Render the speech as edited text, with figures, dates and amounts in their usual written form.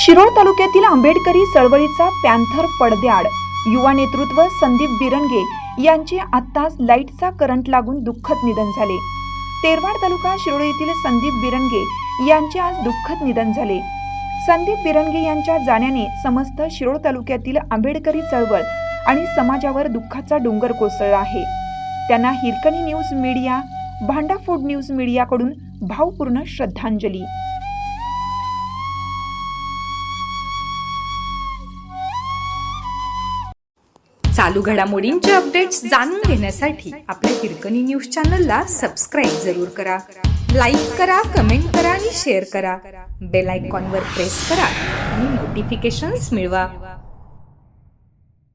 शिरोळ तालुक्यातील आंबेडकरी चळवळीचा पॅन्थर पडद्याआड युवा नेतृत्व संदीप बिरंगे यांचे आत्ताच लाईटचा करंट लागून दुःखद निधन झाले। तेरवाड तालुका शिरोळ येथील संदीप बिरंगे यांचे आज दुःखद निधन झाले। संदीप बिरंगे यांच्या जाण्याने समस्त शिरोळ तालुक्यातील आंबेडकरी चळवळ आणि समाजावर दुःखाचा डोंगर कोसळला आहे। त्यांना हिरकणी न्यूज मीडिया, भांडाफोड न्यूज मीडियाकडून भावपूर्ण श्रद्धांजली। चालू घडामोडींचे अपडेट्स जाणून घेण्यासाठी आपल्या हिरकणी न्यूज चॅनलला सबस्क्राईब जरूर करा, लाईक करा, कमेंट करा आणि शेअर करा। बेल आयकॉनवर प्रेस करा आणि नोटिफिकेशन्स मिळवा।